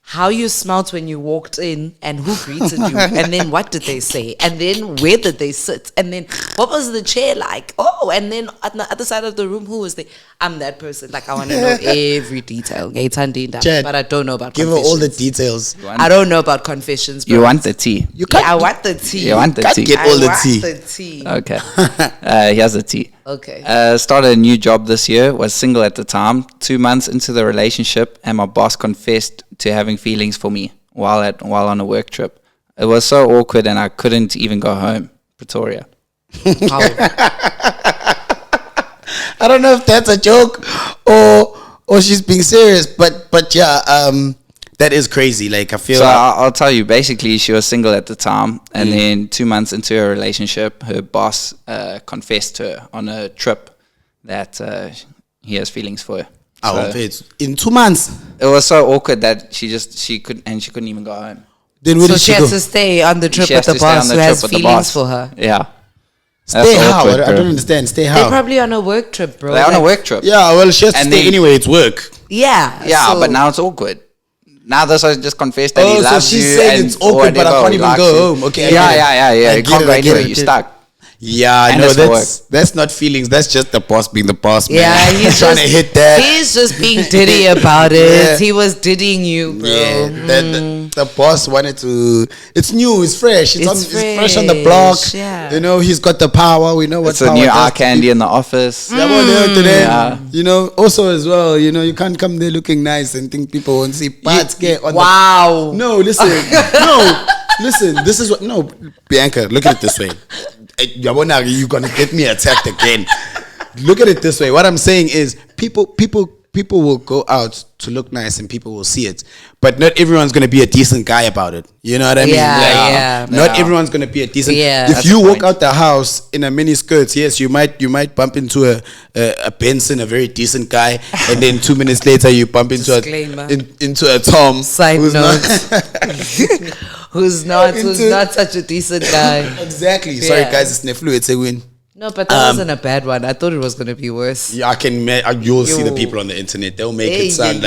how you smelled when you walked in, and who greeted you, and then what did they say, and then where did they sit, and then what was the chair like? Oh, and then on the other side of the room, who was there? I'm that person. Like, I want to know every detail. Chad, but I don't know about give confessions. Her all the details. I don't know about confessions. Bro. You want the tea. I want the tea. You want the tea. Get all the tea. The tea. Okay. Here's the tea. Okay. Started a new job this year. Was single at the time. 2 months into the relationship, and my boss confessed to having feelings for me while on a work trip. It was so awkward, and I couldn't even go home. Pretoria. I don't know if that's a joke or she's being serious, but yeah, that is crazy. Like, I feel. So I'll tell you. Basically, she was single at the time, and then 2 months into her relationship, her boss confessed to her on a trip that he has feelings for her. So it's in 2 months. It was so awkward that she couldn't even go home. Then where so did she has to stay on the trip with the boss who has feelings for her. Yeah. Stay how? I don't understand. Stay how? They're probably on a work trip, bro. They're on a work trip. Yeah, well, she has to stay anyway. It's work. Yeah. Yeah, but now it's awkward. Now this was just confessed that he loves you. So she's saying it's awkward, but I can't even go home. Okay. Yeah. You can't go anywhere. You're stuck. Yeah, no, that's not feelings. That's just the boss being the boss, man. Yeah, he's trying to hit that. He's just being diddy about it. Yeah. He was diddying you, bro. Yeah, the boss wanted to. It's new. It's fresh. It's fresh on the block. Yeah. You know, he's got the power. We know what's a new eye candy in the office. Yeah. You know, also as well. You know, you can't come there looking nice and think people won't see. Wow. No, listen. No, listen. This is what. No, Bianca, look at it this way. You're gonna get me attacked again. Look at it this way. What I'm saying is, people will go out to look nice, and people will see it. But not everyone's gonna be a decent guy about it. You know what I mean? Not everyone's gonna be a decent. Yeah. If you walk out the house in a mini skirt, yes, you might bump into a Benson, a very decent guy, and then 2 minutes later you bump into a Tom. Side note. Who's not such a decent guy. Exactly. Sorry guys, it's Neflu, it's a win. No, but that wasn't a bad one. I thought it was going to be worse. Yeah, you'll see the people on the internet. They'll make it sound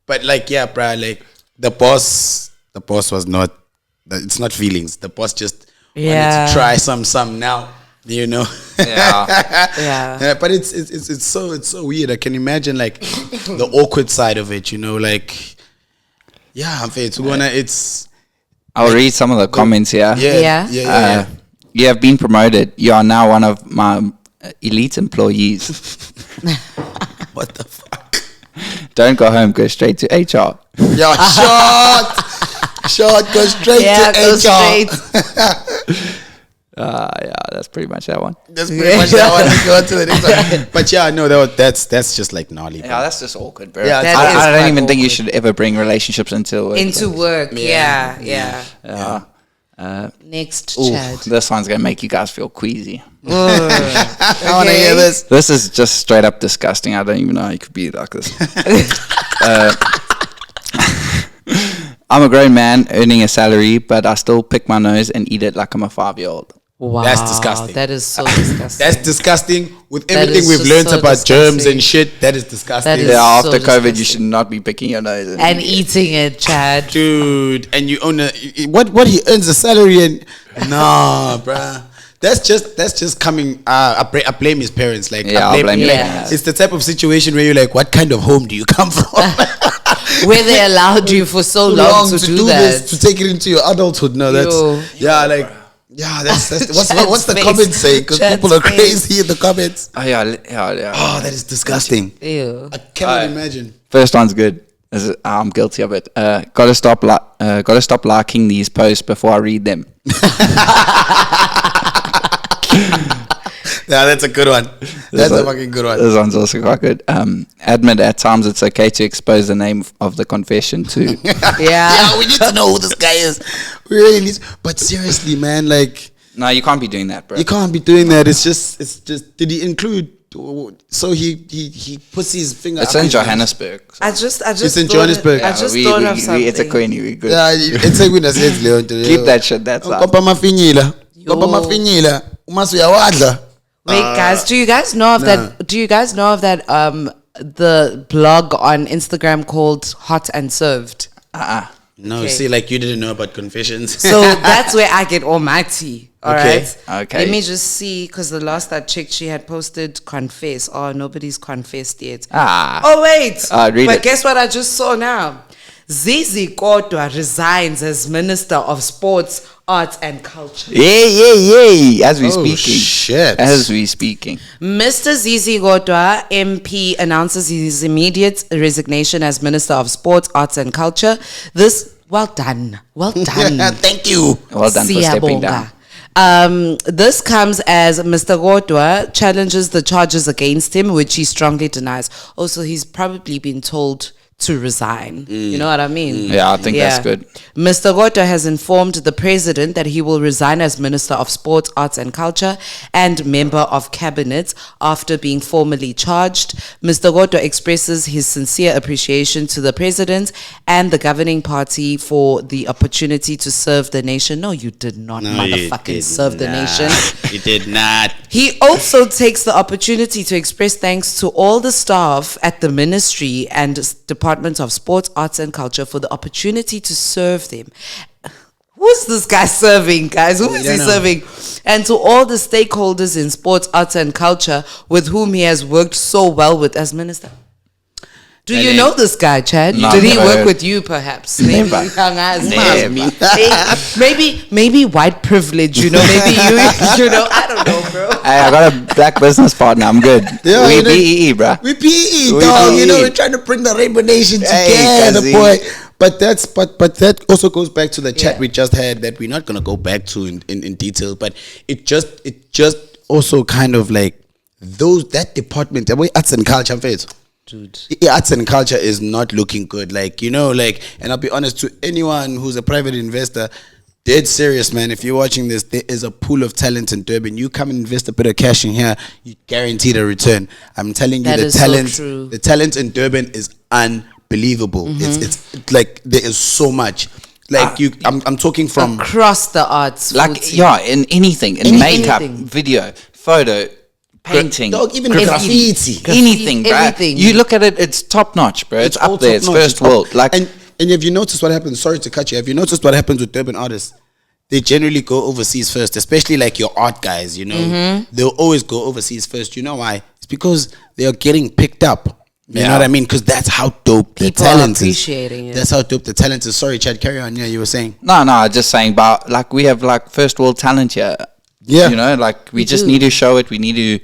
But like, yeah, bruh, like the boss was not it's not feelings. The boss just wanted to try some now. You know, Yeah. But it's so weird. I can imagine like the awkward side of it. You know, like it's. I'll read some of the comments here. Yeah. You have been promoted. You are now one of my elite employees. What the fuck? Don't go home. Go straight to HR. Yeah, short. Go straight to go HR. straight. Yeah, that's pretty much that one. That's pretty much that one. Let's go on to the next one. But yeah, no, that's just like gnarly. Bro. Yeah, that's just awkward, bro. Yeah, I don't even think you should ever bring relationships into work. Yeah. Next, Ooh, Chad. this one's gonna make you guys feel queasy. I want to hear this. This is just straight up disgusting. I don't even know how you could be like this. I'm a grown man earning a salary, but I still pick my nose and eat it like I'm a 5-year-old. Wow, That's disgusting. That is so disgusting. That's disgusting. With That everything is we've just learned so about germs disgusting. and shit, that is disgusting. That is Yeah, so after COVID, you disgusting. should not be picking your nose and eating it, Chad. Dude, and you own what he earns a salary and nah, bruh. That's just coming. I blame his parents. Like, Yeah, I'll blame your like, parents. it's the type of situation where you're like, what kind of home do you come from? Where they allowed you for so long to do that. this, to take it into your adulthood. No, that's Yo. that's what's Chad's the face. comments say? Because Chad's people are face. crazy in the comments. Oh yeah. Oh, that is disgusting. Ew. I cannot imagine. First one's good. I'm guilty of it. Gotta stop liking these posts before I read them. Yeah, that's a good one. That's a fucking good one. This one's also quite good. Admit at times it's okay to expose the name of the confession too. Yeah. We need to know who this guy is. We really need. But seriously, man, like No, you can't be doing that, bro. you can't be doing that. It's just. Did he include? So he puts his finger. It's up in his nose. Johannesburg. I just It's in thought Johannesburg. I just thought of something. It's a queenie. We good. Yeah, it's a good as Leon. Keep that shit. That's Kopa mafinyila. Kopa mafinyila. Umasu yawadla. Wait, guys, do you guys know of that? Do you guys know of that? The blog on Instagram called Hot and Served. No, Okay. see, like you didn't know about confessions. So that's where I get all my tea. All Okay. right. Okay. Let me just see, because the last I checked, she had posted confess. Oh, nobody's confessed yet. Ah. Oh wait. Read but it. guess what I just saw now? Zizi Kodwa resigns as Minister of Sports, Arts and Culture. Yay. As we Oh, speaking. shit. As we speaking. Mr. Zizi Kodwa, MP, announces his immediate resignation as Minister of Sports, Arts and Culture. Well done. Thank you. Well done for stepping down. This comes as Mr. Kodwa challenges the charges against him, which he strongly denies. Also, he's probably been told to resign. You know what I mean? Yeah, I think that's good. Mr. Kodwa has informed the president that he will resign as Minister of Sports, Arts and Culture and member of cabinet after being formally charged. Mr. Kodwa expresses his sincere appreciation to the president and the governing party for the opportunity to serve the nation. No, you did not motherfucking serve the nation. You did not. He also takes the opportunity to express thanks to all the staff at the ministry and Department of Sports, Arts and Culture for the opportunity to serve them. Who's this guy serving, guys? Who is he serving? And to all the stakeholders in sports, arts and culture with whom he has worked so well with as minister. Do you know this guy, Chad? No, Did he never work heard. with you, perhaps? Maybe Never. young as Never. maybe white privilege. You know, maybe you know. I don't know, bro. Hey, I got a black business partner. I'm good. Yeah, we you know- BEE, bruh. We PE, We dog. You know, PE. we're trying to bring the Rainbow Nation Hey, together, Kazi. boy. But that also goes back to the chat Yeah. we just had that we're not gonna go back to in detail. But it just also kind of like that department, the way arts and culture fits. Dude. Arts and culture is not looking good. Like, you know, like, and I'll be honest to anyone who's a private investor, dead serious, man. If you're watching this, there is a pool of talent in Durban. You come and invest a bit of cash in here, you guaranteed a return. I'm telling you, That the is so talent, true. the talent in Durban is unbelievable. Mm-hmm. It's like there is so much. Like I'm talking from Across the arts. Like, food yeah, in anything. In makeup, anything. video, photo, painting. dog, even graffiti. graffiti. Anything, bruh. Everything. You look at it, it's top notch, bro. It's all up there. It's top-notch. first world. Like, and have you noticed what happens? Sorry to cut you. Have you noticed what happens with Durban artists? they generally go overseas first, especially like your art guys, you know. They'll always go overseas first. You know why? It's because they are getting picked up. You know what I mean? Because that's how dope the talent is. It. That's how dope the talent is. Sorry, Chad, carry on. Yeah, you were saying. No, just saying about like we have like first world talent here. Yeah. You know, like we just need to show it. We need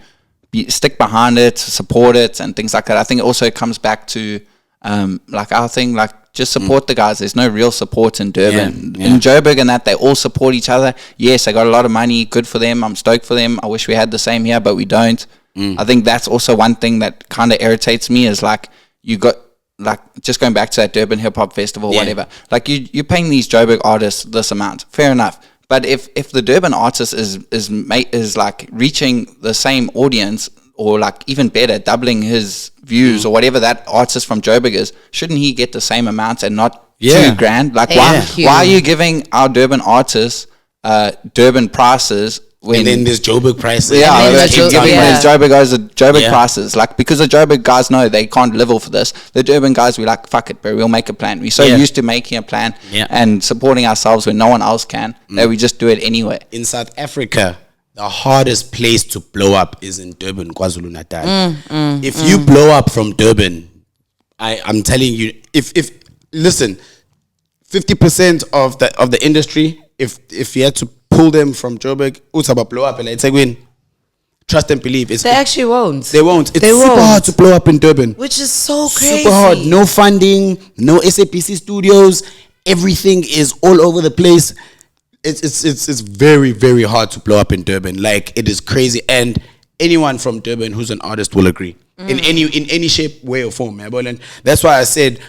to stick behind it, support it, and things like that. I think it also comes back to like our thing, like just support the guys. There's no real support in Durban. In Joburg and that, they all support each other. Yes, they got a lot of money. Good for them. I'm stoked for them. I wish we had the same here, but we don't. I think that's also one thing that kind of irritates me is like you got like just going back to that Durban Hip Hop Festival, whatever. Like you're paying these Joburg artists this amount, fair enough. But if the Durban artist is like reaching the same audience or like even better, doubling his views or whatever that artist from Joburg is, shouldn't he get the same amount and not $2,000? Like why are you giving our Durban artists Durban prices? And then there's Joburg prices. Yeah, giving these Joburg guys the Joburg prices. Like, because the Joburg guys know they can't live off of this. The Durban guys, we like, fuck it, bro, we'll make a plan. We're so used to making a plan and supporting ourselves when no one else can that we just do it anyway. In South Africa, the hardest place to blow up is in Durban, KwaZulu-Natal. If you blow up from Durban, I'm telling you, if listen, 50% of the industry, if you had to pull them from Joburg, Utaba blow up, and it's like win. Trust and believe. They actually won't. They won't. It's super hard to blow up in Durban. Which is so crazy. Super hard. No funding, no SAPC studios. Everything is all over the place. It's very, very hard to blow up in Durban. Like, it is crazy. And anyone from Durban who's an artist will agree. In any shape, way or form. And that's why I said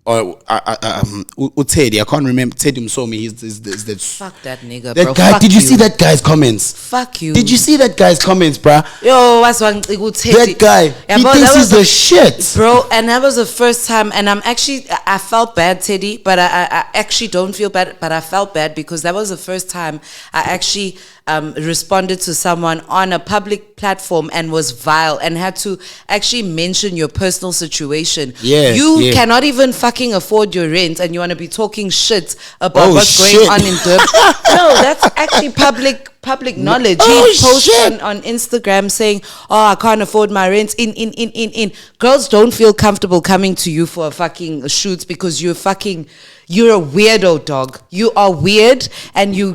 Teddy, I can't remember Teddy Msomi. He's that. Fuck that nigga, that bro. guy. Fuck did you see that guy's comments? Fuck you. Did you see that guy's comments, bruh? Yo, what's one Teddy? That guy, he thinks he's the shit, bro. And that was the first time, and I felt bad, Teddy, but I actually don't feel bad, but I felt bad because that was the first time I actually responded to someone on a public platform and was vile and had to actually mention your personal situation. You cannot even fucking afford your rent and you want to be talking shit about what's going on in Durban. No, that's actually public knowledge. He posted on Instagram saying, I can't afford my rent. In. Girls don't feel comfortable coming to you for a fucking shoot because you're a weirdo, dog. You are weird and you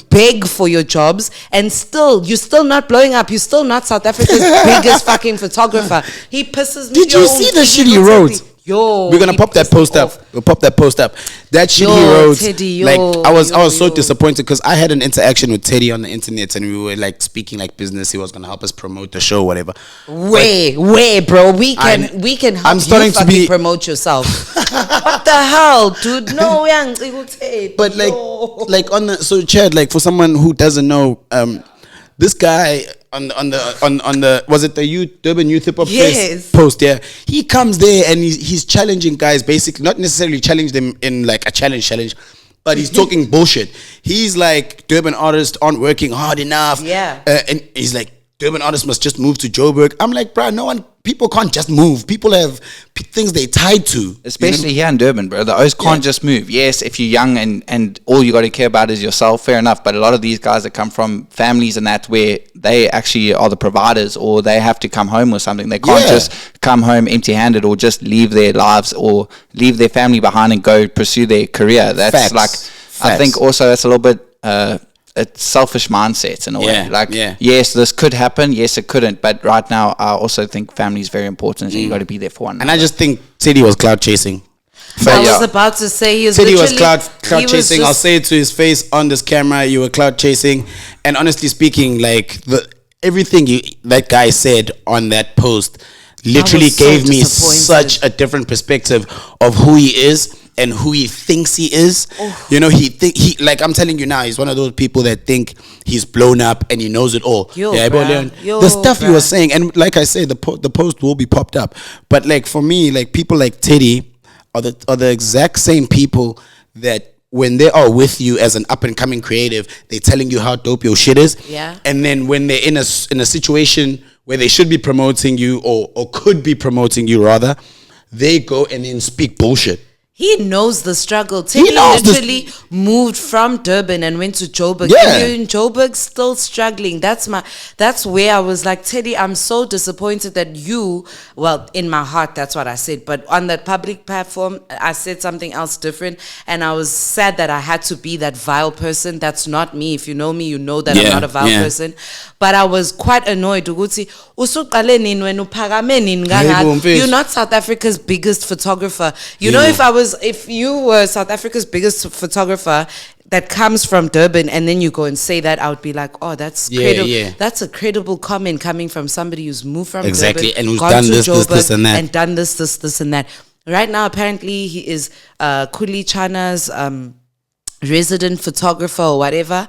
beg for your jobs and you're still not blowing up. You're still not South Africa's biggest fucking photographer. He pisses me off. Did you see the shit he wrote? Yo, we're gonna pop that post up. We'll pop that post up. That shit he wrote. Teddy, like I was so disappointed because I had an interaction with Teddy on the internet and we were like speaking like business. He was gonna help us promote the show, whatever. Way, bro. We can help I'm starting you to promote yourself. What the hell, dude? No, but like on the so Chad, like for someone who doesn't know, this guy on the was it the Durban Youth Hip Hop post? Yeah, he comes there and he's challenging guys, basically not necessarily challenge them in like a challenge, but he's talking bullshit. He's like, Durban artists aren't working hard enough. And he's like, Durban artists must just move to Joburg. I'm like, bro, people can't just move. People have things they tied to. Especially here in Durban, bro. The O's can't just move. Yes, if you're young and all you got to care about is yourself, fair enough. But a lot of these guys that come from families and that where they actually are the providers or they have to come home with something. They can't just come home empty-handed or just leave their lives or leave their family behind and go pursue their career. That's Facts. I think also that's a little bit... it's selfish mindset in a way. Like, yes, this could happen. Yes, it couldn't. But right now, I also think family is very important. And you got to be there for one. And I just think Teddy was cloud chasing. I was about to say Teddy was cloud chasing. I'll say it to his face on this camera. You were cloud chasing. And honestly speaking, like everything that guy said on that post literally gave me such a different perspective of who he is. And who he thinks he is. You know, he like I'm telling you now, he's one of those people that think he's blown up and he knows it all. The stuff you were saying, and like I say, the post will be popped up. But like for me, like people like Teddy are the exact same people that when they are with you as an up and coming creative, they're telling you how dope your shit is. And then when they're in a situation where they should be promoting you or could be promoting you rather, they go and then speak bullshit. He knows the struggle. Teddy literally moved from Durban and went to Joburg. Yeah. And you're in Joburg still struggling. That's where I was like, Teddy, I'm so disappointed that you, well, in my heart, that's what I said. But on that public platform, I said something else different. And I was sad that I had to be that vile person. That's not me. If you know me, you know that I'm not a vile person. But I was quite annoyed. You're not South Africa's biggest photographer. You know, if you were South Africa's biggest photographer that comes from Durban, and then you go and say that, I would be like, oh, that's credible. Yeah. That's a credible comment coming from somebody who's moved from Durban, and who's done this, and that, and done this, and that. Right now, apparently, he is Kuli Chana's resident photographer or whatever.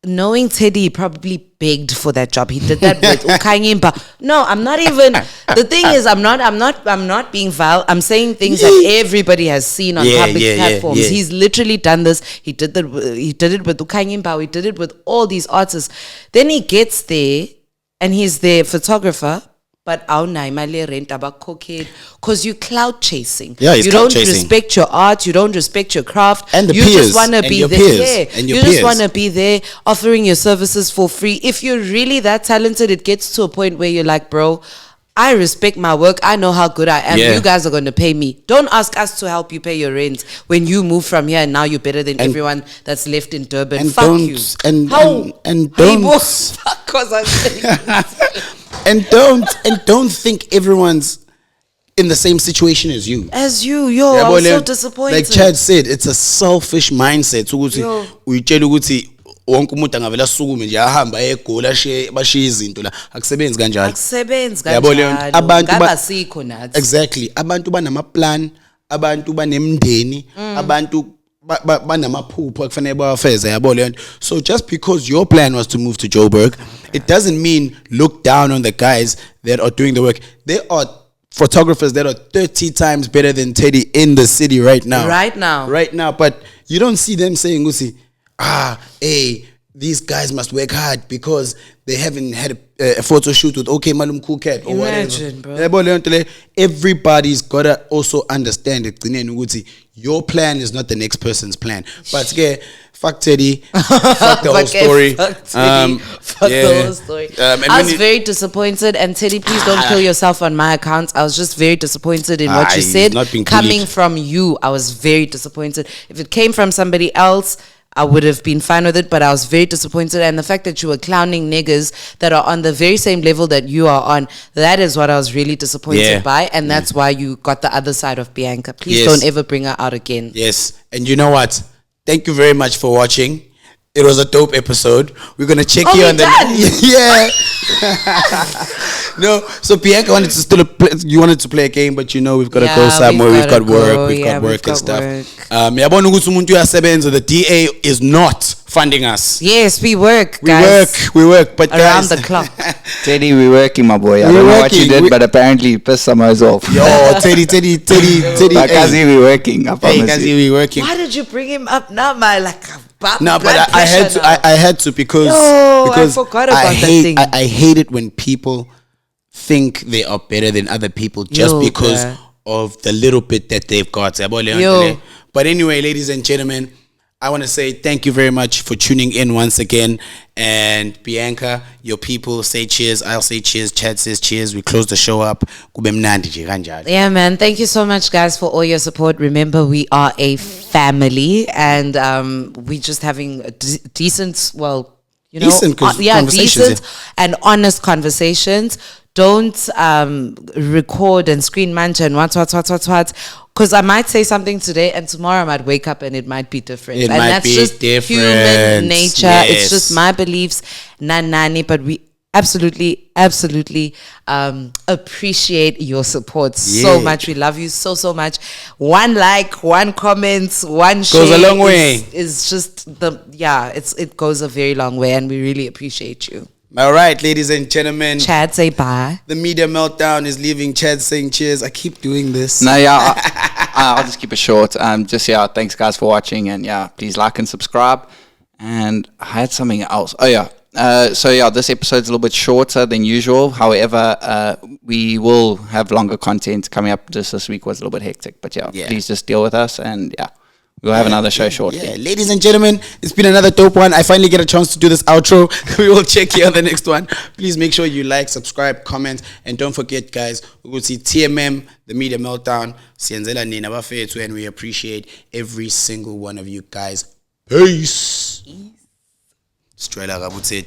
Knowing Teddy, he probably begged for that job. He did that with Ukanyimba. No, I'm not even. The thing is, I'm not being vile. I'm saying things that everybody has seen on public platforms. Yeah. He's literally done this. He did it with Ukanyimba. He did it with all these artists. Then he gets there, and he's the photographer. But rent about cocaine because you cloud chasing. Yeah, you don't respect your art. You don't respect your craft. And you peers, just want to be there. You just want to be there, offering your services for free. If you're really that talented, it gets to a point where you're like, bro, I respect my work. I know how good I am. You guys are going to pay me. Don't ask us to help you pay your rent when you move from here and now you're better than everyone that's left in Durban. And fuck you. And don't. Fuck, cause I'm saying And don't think everyone's in the same situation as you. I'm so disappointed. Like Chad said, it's a selfish mindset. Uyitshela ukuthi wonke umuntu angavela sukume nje ahamba egoli bashiya izinto la akusebenzi kanjalo. Exactly. Abantu banamaplan, abantu banemndeni, abantu banamaphupho akufanele bawafeze yabo le nto. So just because your plan was to move to Joburg, it doesn't mean look down on the guys that are doing the work. There are photographers that are 30 times better than Teddy in the city right now, but you don't see them saying, hey, these guys must work hard because they haven't had a photo shoot with OK Malum Cool Cat or Imagine, whatever. Bro. Everybody's gotta also understand it. Your plan is not the next person's plan. But fuck Teddy, fuck the whole story. Fuck the whole story. I was very disappointed, and Teddy, please don't kill yourself on my account. I was just very disappointed in what you said. Coming from you, I was very disappointed. If it came from somebody else, I would have been fine with it, but I was very disappointed. And the fact that you were clowning niggas that are on the very same level that you are on, that is what I was really disappointed by. And that's why you got the other side of Bianca. Please don't ever bring her out again. Yes. And you know what? Thank you very much for watching. It was a dope episode. We're going to check you on the... No, so Bianca wanted to play a game, but we've got to go somewhere. We've got work and stuff. The DA is not funding us. Yes, we work, guys. We work, but around the clock. Teddy, we're working, my boy. I don't know what you did, but apparently you pissed some of us off. Yo, Teddy. Kazi, we working. I promise Kazi, we working. Why did you bring him up now, my No, but I had to because I forgot about that thing. I hate it when people think they are better than other people just because of the little bit that they've got. But anyway, ladies and gentlemen, I want to say thank you very much for tuning in once again. And Bianca, your people say cheers. I'll say cheers. Chad says cheers. We close the show up. Yeah, man. Thank you so much, guys, for all your support. Remember, we are a family, and we're just having a decent and honest conversations. Don't record and screen mancha and what. Because I might say something today and tomorrow I might wake up and it might be different. That's just human nature. Yes. It's just my beliefs, nani. But we absolutely appreciate your support so much. We love you so much. One like, one comment, one share goes a long way. Is just it goes a very long way, and we really appreciate you. All right, ladies and gentlemen. Chad, say bye. The media meltdown is leaving. Chad saying cheers. I keep doing this. No, I'll just keep it short. Thanks guys for watching, and please like and subscribe. And I had something else. So yeah, this episode's a little bit shorter than usual. However, we will have longer content coming up. Just this week was a little bit hectic, but yeah, please just deal with us, and we'll have another show shortly. Yeah, ladies and gentlemen, it's been another dope one. I finally get a chance to do this outro. We will check you on the next one. Please make sure you like, subscribe, comment, and don't forget, guys, we will see TMM, the Media Meltdown, Sienzela Nina Bafetu, and we appreciate every single one of you guys. Peace. Straight up, I would say.